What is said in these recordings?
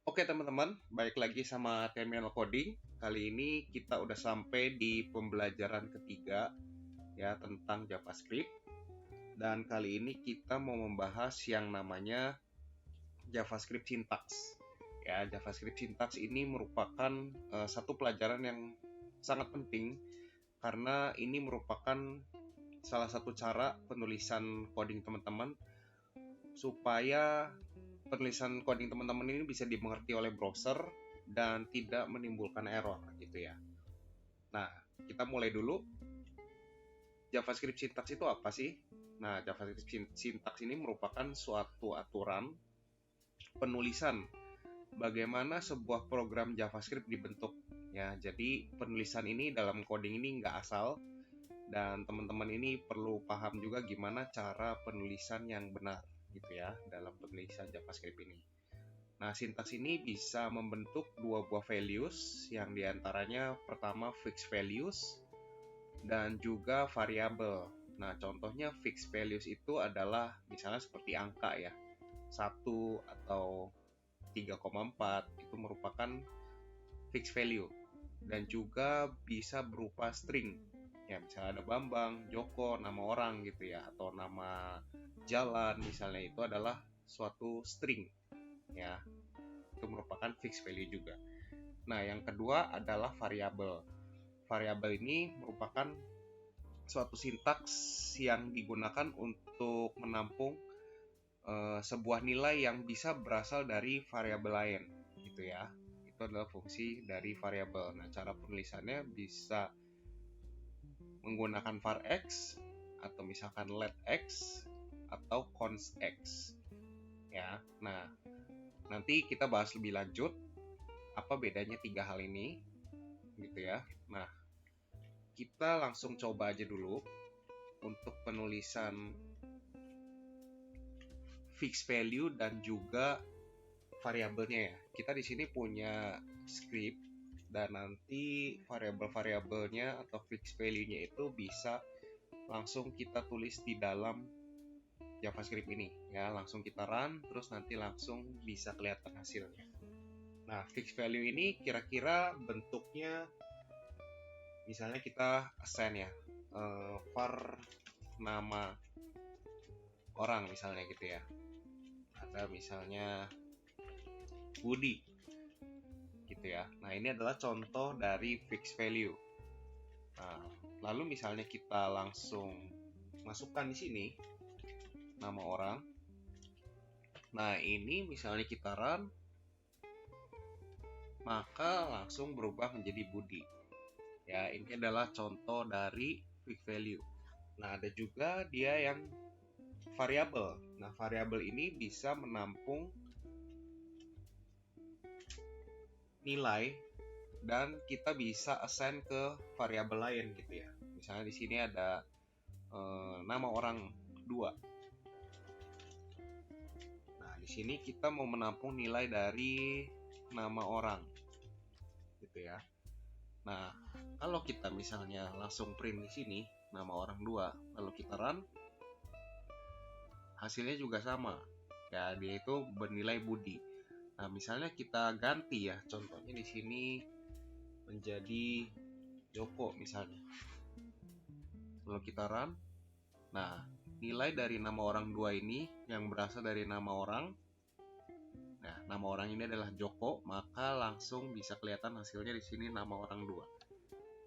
Oke teman-teman, balik lagi sama Terminal Coding. Kali ini kita udah sampai di pembelajaran ketiga ya tentang JavaScript. Dan kali ini kita mau membahas yang namanya JavaScript Syntax. Ya, JavaScript Syntax ini merupakan satu pelajaran yang sangat penting karena ini merupakan salah satu cara penulisan coding teman-teman supaya penulisan coding teman-teman ini bisa dimengerti oleh browser dan tidak menimbulkan error gitu ya. Nah, kita mulai dulu. JavaScript syntax itu apa sih? Nah, JavaScript syntax ini merupakan suatu aturan penulisan bagaimana sebuah program JavaScript dibentuk ya. Jadi penulisan ini dalam coding ini nggak asal, dan teman-teman ini perlu paham juga gimana cara penulisan yang benar gitu ya dalam penulisan JavaScript ini. Nah, sintaks ini bisa membentuk dua buah values yang diantaranya pertama fixed values dan juga variabel. Nah, contohnya fixed values itu adalah misalnya seperti angka ya, 1 atau 3,4 itu merupakan fixed value. Dan juga bisa berupa string. Ya, misalnya ada Bambang, Joko, nama orang gitu ya, atau nama jalan misalnya, itu adalah suatu string ya. Itu merupakan fixed value juga. Nah, yang kedua adalah variabel. Variabel ini merupakan suatu sintaks yang digunakan untuk menampung sebuah nilai yang bisa berasal dari variabel lain, gitu ya. Itu adalah fungsi dari variabel. Nah, cara penulisannya bisa menggunakan var x atau misalkan let x atau const x. Ya, nah nanti kita bahas lebih lanjut apa bedanya tiga hal ini gitu ya. Nah, kita langsung coba aja dulu untuk penulisan fixed value dan juga variabelnya ya. Kita di sini punya script dan nanti variabel-variabelnya atau fixed value-nya itu bisa langsung kita tulis di dalam JavaScript ini ya, langsung kita run terus nanti langsung bisa kelihatan hasilnya. Nah, fixed value ini kira-kira bentuknya misalnya kita assign ya, var nama orang misalnya gitu ya. Ada misalnya Budi gitu ya. Nah, ini adalah contoh dari fixed value. Nah, lalu misalnya kita langsung masukkan di sini nama orang. Nah, ini misalnya kita run, maka langsung berubah menjadi Budi. Ya, ini adalah contoh dari fixed value. Nah, ada juga dia yang variabel. Nah, variabel ini bisa menampung nilai dan kita bisa assign ke variabel lain gitu ya. Misalnya di sini ada nama orang 2. Nah, di sini kita mau menampung nilai dari nama orang gitu ya. Nah, kalau kita misalnya langsung print di sini nama orang 2, lalu kita run, hasilnya juga sama. Ya, dia itu bernilai Budi. Nah, misalnya kita ganti ya, contohnya di sini menjadi Joko misalnya. Lalu kita run. Nah, nilai dari nama orang 2 ini yang berasal dari nama orang. Nah, nama orang ini adalah Joko, maka langsung bisa kelihatan hasilnya di sini nama orang 2.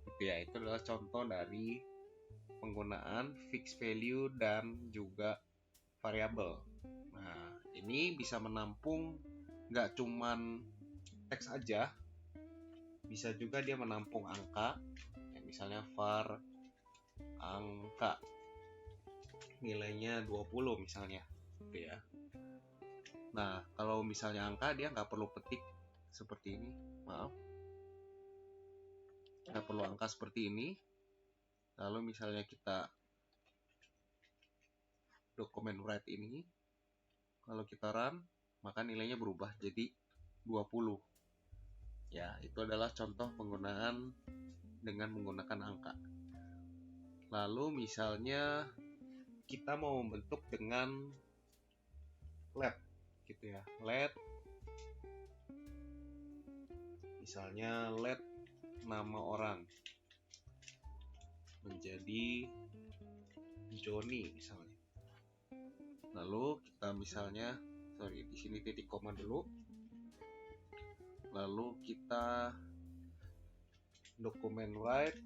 Gitu ya, itu adalah contoh dari penggunaan fixed value dan juga variabel. Nah, ini bisa menampung nggak cuman teks aja, bisa juga dia menampung angka. Ya, misalnya var angka nilainya 20 misalnya gitu ya. Nah, kalau misalnya angka dia nggak perlu petik seperti ini, maaf, nggak perlu angka seperti ini. Lalu misalnya kita dokumen write ini, kalau kita run, maka nilainya berubah jadi 20. Ya, itu adalah contoh penggunaan dengan menggunakan angka. Lalu misalnya kita mau membentuk dengan let gitu ya. Let misalnya let nama orang menjadi Joni misalnya. Lalu kita misalnya, di sini titik koma dulu. Lalu kita dokumen write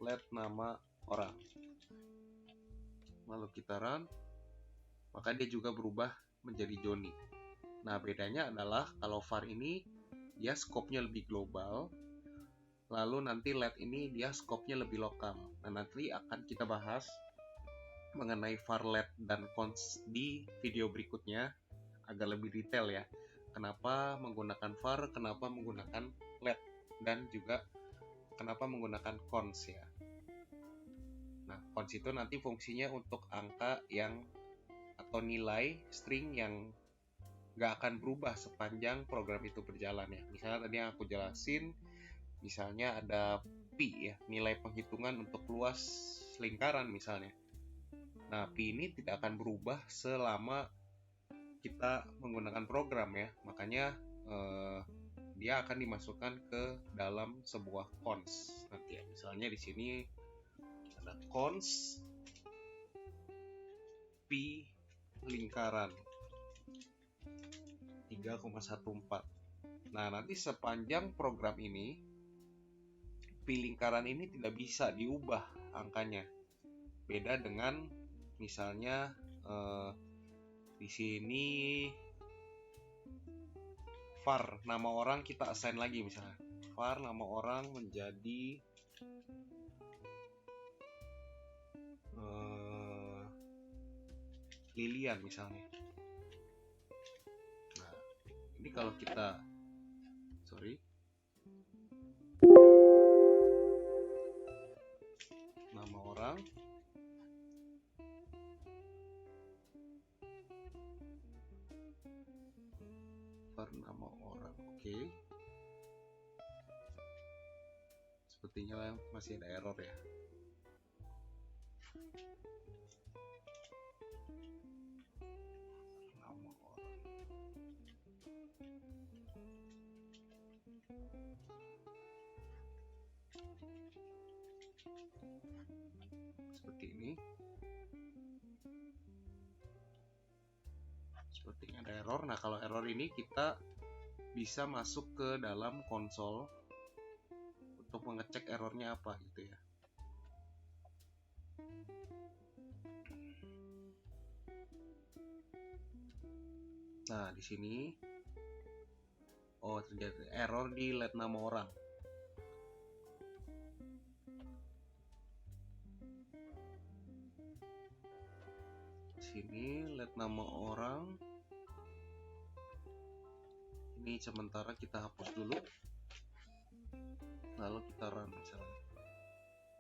let nama orang. Lalu kita run, maka dia juga berubah menjadi Joni. Nah, bedanya adalah kalau var ini dia skopnya lebih global, lalu nanti let ini dia skopnya lebih lokal. Nah, nanti akan kita bahas mengenai var let dan const di video berikutnya agar lebih detail ya. Kenapa menggunakan var, kenapa menggunakan let, dan juga kenapa menggunakan const ya. Nah, const itu nanti fungsinya untuk angka yang atau nilai string yang nggak akan berubah sepanjang program itu berjalan ya. Misalnya tadi yang aku jelasin, misalnya ada pi ya, nilai penghitungan untuk luas lingkaran misalnya. Nah, pi ini tidak akan berubah selama kita menggunakan program ya. Makanya dia akan dimasukkan ke dalam sebuah const nanti ya. Misalnya di sini ada const pi lingkaran 3,14. Nah, nanti sepanjang program ini pi lingkaran ini tidak bisa diubah angkanya. Beda dengan misalnya di sini var nama orang kita assign lagi, misalnya var nama orang menjadi Lilian misalnya. Nah, ini kalau kita nama orang var nama orang, oke. Sepertinya masih ada error ya. Seperti ini. Sepertinya ada error. Nah, kalau error ini kita bisa masuk ke dalam konsol untuk mengecek errornya apa gitu ya. Nah, di sini terjadi error di let nama orang. Sini let nama orang ini sementara kita hapus dulu, lalu kita run misalnya.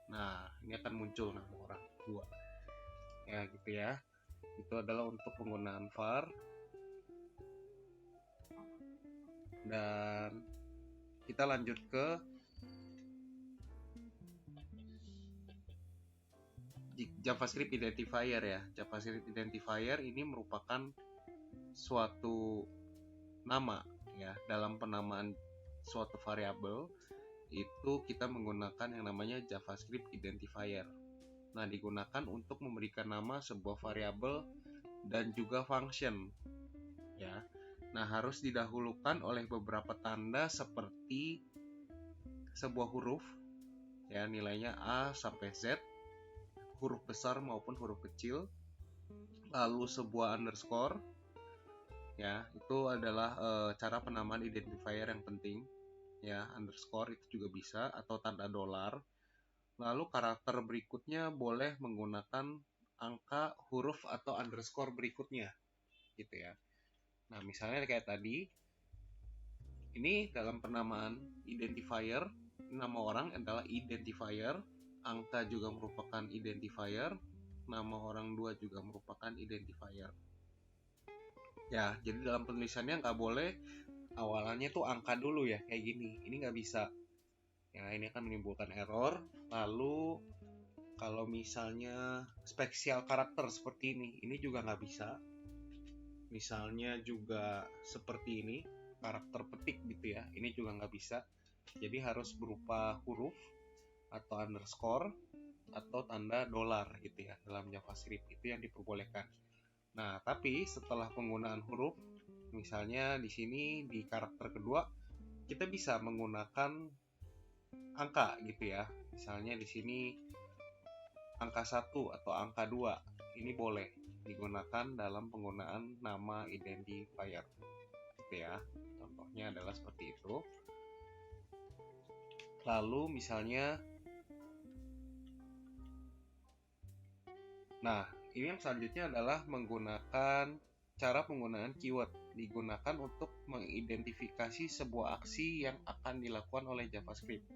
Nah, ini akan muncul nama orang 2 ya gitu ya. Itu adalah untuk penggunaan var. Dan kita lanjut ke JavaScript identifier ya. JavaScript identifier ini merupakan suatu nama ya. Dalam penamaan suatu variabel itu kita menggunakan yang namanya JavaScript identifier. Nah, digunakan untuk memberikan nama sebuah variabel dan juga function ya. Nah, harus didahulukan oleh beberapa tanda seperti sebuah huruf ya, nilainya A sampai Z, huruf besar maupun huruf kecil, lalu sebuah underscore ya. Itu adalah cara penamaan identifier yang penting ya. Underscore itu juga bisa, atau tanda dolar. Lalu karakter berikutnya boleh menggunakan angka, huruf, atau underscore berikutnya gitu ya. Nah, misalnya kayak tadi, ini dalam penamaan identifier, nama orang adalah identifier, angka juga merupakan identifier, nama orang 2 juga merupakan identifier. Ya, jadi dalam penulisannya nggak boleh awalannya tuh angka dulu ya, kayak gini. Ini nggak bisa. Ya, ini akan menimbulkan error. Lalu kalau misalnya spesial karakter seperti ini juga nggak bisa. Misalnya juga seperti ini, karakter petik gitu ya. ya. Ini juga nggak bisa. Jadi harus berupa huruf atau underscore atau tanda dolar gitu ya dalam JavaScript, itu yang diperbolehkan. Nah, tapi setelah penggunaan huruf, misalnya di sini di karakter kedua kita bisa menggunakan angka gitu ya. Misalnya di sini angka 1 atau angka 2 ini boleh digunakan dalam penggunaan nama identifier gitu ya. Contohnya adalah seperti itu. Lalu misalnya, nah ini yang selanjutnya adalah menggunakan cara penggunaan keyword, digunakan untuk mengidentifikasi sebuah aksi yang akan dilakukan oleh JavaScript.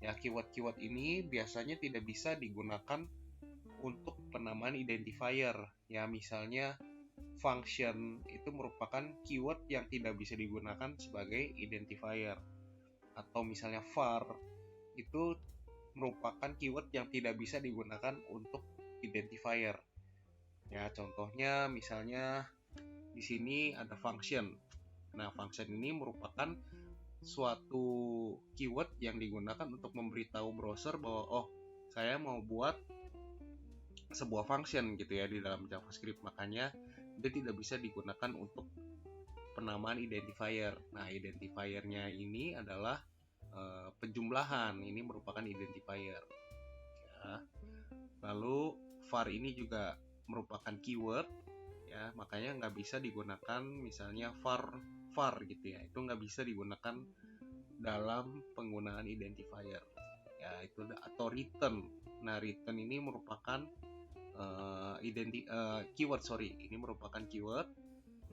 Ya, keyword-keyword ini biasanya tidak bisa digunakan untuk penamaan identifier. Ya, misalnya function itu merupakan keyword yang tidak bisa digunakan sebagai identifier. Atau misalnya var itu merupakan keyword yang tidak bisa digunakan untuk identifier. Ya, contohnya misalnya di sini ada function. Nah, function ini merupakan suatu keyword yang digunakan untuk memberitahu browser bahwa oh, saya mau buat sebuah function gitu ya di dalam JavaScript, makanya dia tidak bisa digunakan untuk penamaan identifier. Nah, identifiernya ini adalah penjumlahan, ini merupakan identifier ya. Lalu var ini juga merupakan keyword ya, makanya nggak bisa digunakan misalnya var gitu ya, itu nggak bisa digunakan dalam penggunaan identifier ya. Itu atau return. Nah, return ini merupakan keyword, ini merupakan keyword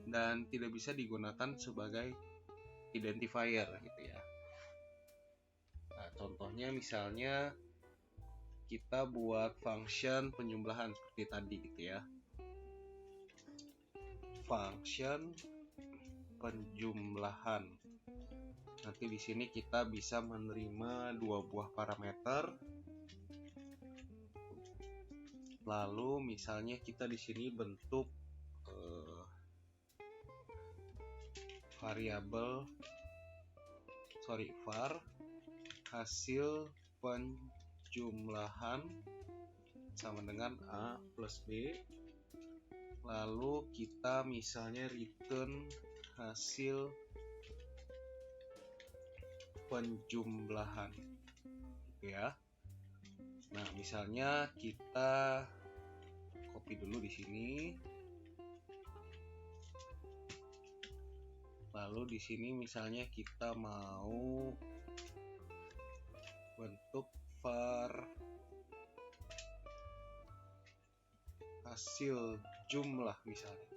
dan tidak bisa digunakan sebagai identifier gitu ya. Nah, contohnya misalnya kita buat function penjumlahan seperti tadi gitu ya. Function penjumlahan. Nanti di sini kita bisa menerima dua buah parameter. Lalu misalnya kita di sini bentuk variabel var hasil penjumlahan sama dengan A plus B. Lalu kita misalnya return hasil penjumlahan gitu ya. Nah, misalnya kita copy dulu di sini. Lalu di sini misalnya kita mau bentuk var hasil jumlah misalnya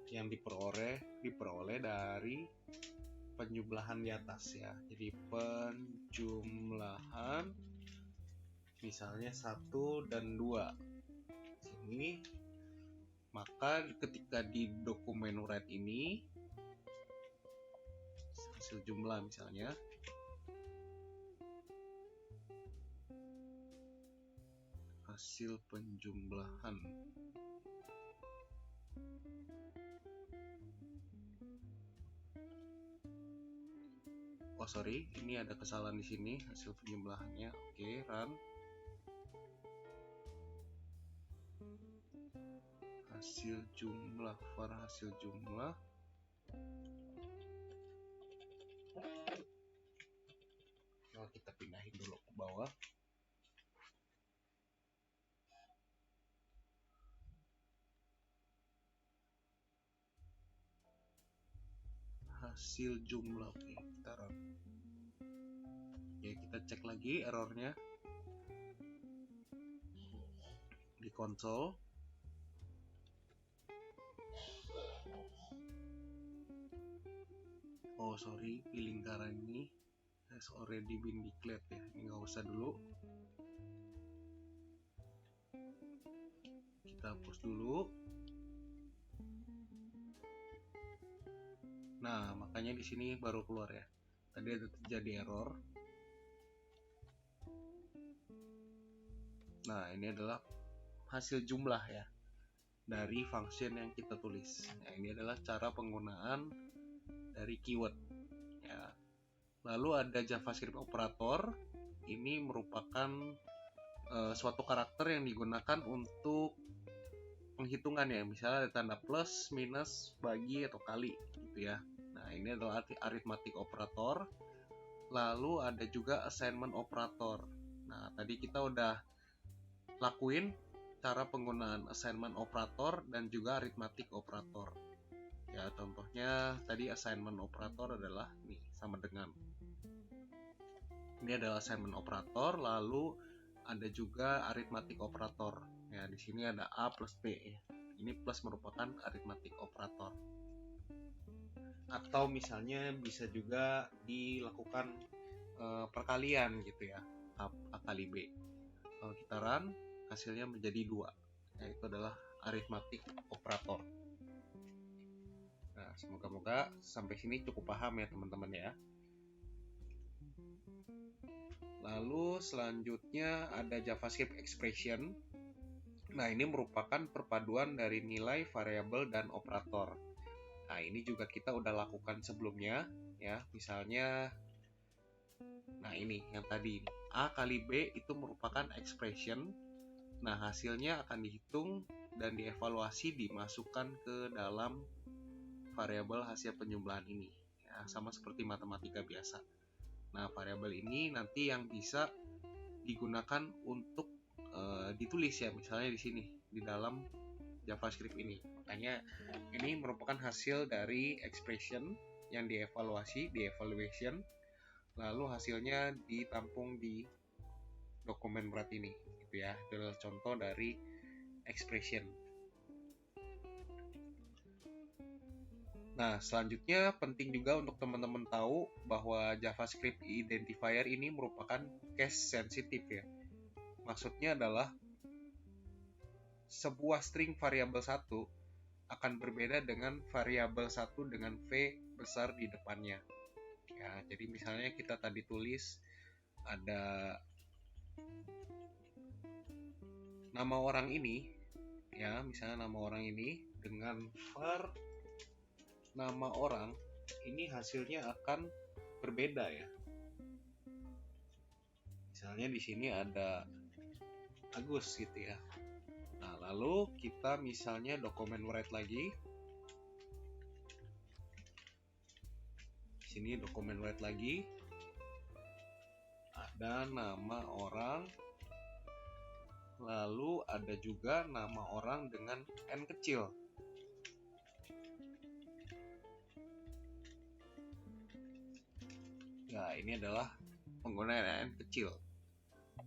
yang diperoleh dari penjumlahan di atas ya. Jadi penjumlahan misalnya 1 dan 2 sini, maka ketika di dokumen write ini hasil jumlah misalnya hasil penjumlahan ini ada kesalahan di sini, hasil penjumlahannya. Oke, run. Hasil jumlah var hasil jumlah. Nah, kita pindahin dulu ke bawah. Hasil jumlah, oke, kita run. Oke, kita cek lagi errornya di konsol. Oh sorry, di lingkaran ini has already been declared ya, ini nggak usah dulu, kita hapus dulu. Nah, makanya di sini baru keluar ya, tadi ada terjadi error. Nah, ini adalah hasil jumlah ya dari function yang kita tulis. Nah, ini adalah cara penggunaan dari keyword ya. Lalu ada JavaScript operator. Ini merupakan suatu karakter yang digunakan untuk penghitungan ya, misalnya ada tanda plus, minus, bagi atau kali gitu ya. Nah, ini adalah arithmetic operator. Lalu ada juga assignment operator. Nah, tadi kita udah lakuin cara penggunaan assignment operator dan juga arithmetic operator. Ya, contohnya tadi assignment operator adalah nih sama dengan. Ini adalah assignment operator, lalu ada juga arithmetic operator. Ya, di sini ada A plus B. Ini plus merupakan arithmetic operator. Atau misalnya bisa juga dilakukan perkalian gitu ya, A kali B. Kalau kita run, hasilnya menjadi 2. Nah, itu adalah arithmetic operator. Nah, semoga-moga sampai sini cukup paham ya teman-teman ya. Lalu selanjutnya ada JavaScript expression. Nah, ini merupakan perpaduan dari nilai, variabel, dan operator. Nah, ini juga kita udah lakukan sebelumnya ya. Misalnya, nah ini yang tadi A kali B itu merupakan expression. Nah, hasilnya akan dihitung dan dievaluasi dimasukkan ke dalam variabel hasil penjumlahan ini. Ya, sama seperti matematika biasa. Nah, variabel ini nanti yang bisa digunakan untuk ditulis ya, misalnya di sini di dalam JavaScript ini. Makanya ini merupakan hasil dari expression yang dievaluasi, di evaluation, lalu hasilnya ditampung di dokumen berat ini, gitu ya. Itu adalah contoh dari expression. Nah, selanjutnya penting juga untuk teman-teman tahu bahwa JavaScript identifier ini merupakan case sensitive ya. Maksudnya adalah sebuah string variabel 1 akan berbeda dengan variabel 1 dengan V besar di depannya. Ya, jadi misalnya kita tadi tulis ada nama orang ini ya, misalnya nama orang ini dengan var nama orang ini hasilnya akan berbeda ya. Misalnya di sini ada Agus gitu ya. Nah, lalu kita misalnya dokumen write lagi. Di sini dokumen write lagi. Ada nama orang. Lalu ada juga nama orang dengan N kecil. Ya, ini adalah penggunaan N kecil.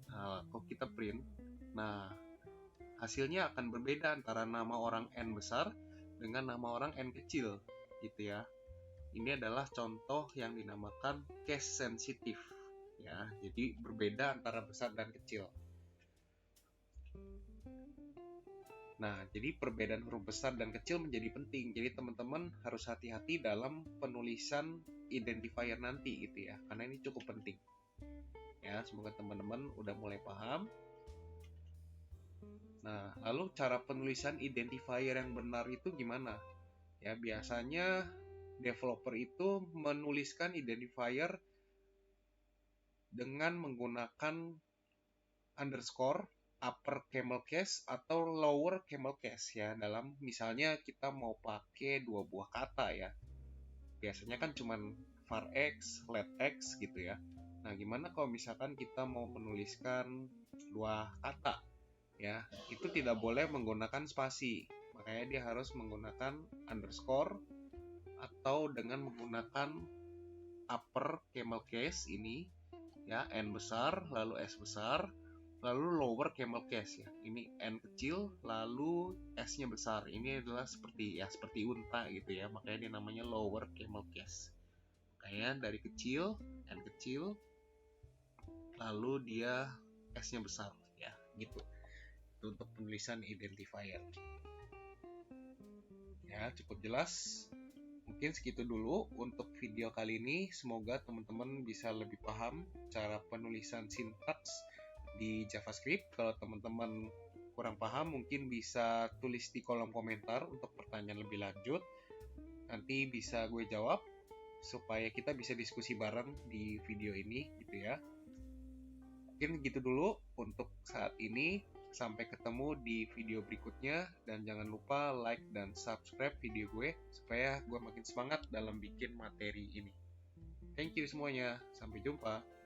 Nah, kalau kita print, nah hasilnya akan berbeda antara nama orang N besar dengan nama orang N kecil, gitu ya. Ini adalah contoh yang dinamakan case sensitive, ya. Jadi berbeda antara besar dan kecil. Nah, jadi perbedaan huruf besar dan kecil menjadi penting. Jadi teman-teman harus hati-hati dalam penulisan identifier nanti gitu ya, karena ini cukup penting. Ya, semoga teman-teman udah mulai paham. Nah, lalu cara penulisan identifier yang benar itu gimana? Ya, biasanya developer itu menuliskan identifier dengan menggunakan underscore, upper camel case atau lower camel case ya, dalam misalnya kita mau pakai 2 buah kata ya. Biasanya kan cuman var x, let x gitu ya. Nah, gimana kalau misalkan kita mau menuliskan 2 kata ya, itu tidak boleh menggunakan spasi. Makanya dia harus menggunakan underscore atau dengan menggunakan upper camel case ini ya, N besar lalu S besar, lalu lower camel case ya, ini N kecil lalu S-nya besar. Ini adalah seperti unta gitu ya, makanya dia namanya lower camel case. Kayak dari kecil, N kecil, lalu dia S-nya besar ya, gitu. Itu untuk penulisan identifier. Ya, cukup jelas. Mungkin segitu dulu untuk video kali ini. Semoga teman-teman bisa lebih paham cara penulisan sintaks di JavaScript. Kalau teman-teman kurang paham, mungkin bisa tulis di kolom komentar untuk pertanyaan lebih lanjut. Nanti bisa gue jawab. supaya kita bisa diskusi bareng di video ini gitu ya. Mungkin gitu dulu untuk saat ini. Sampai ketemu di video berikutnya, dan jangan lupa like dan subscribe video gue supaya gue makin semangat dalam bikin materi ini. Thank you semuanya, sampai jumpa.